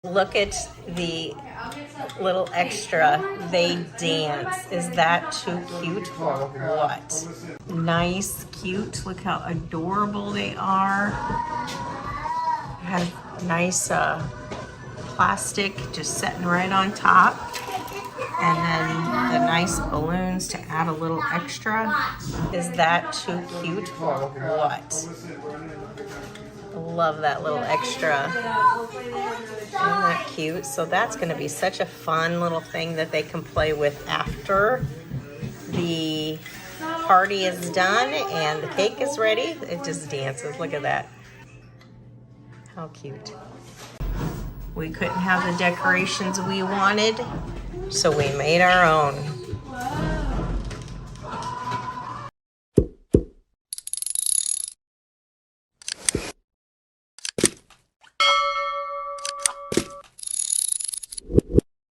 Look at the little extra. They dance. Is that too cute or what? Nice, cute. Look how adorable they are. Has nice plastic just sitting right on top. And then the nice balloons to add a little extra. Is that too cute or what? Love that little extra. Isn't that cute? So that's going to be such a fun little thing that they can play with after the party is done and the cake is ready. It just dances. Look at that. How cute. We couldn't have the decorations we wanted, so we made our own.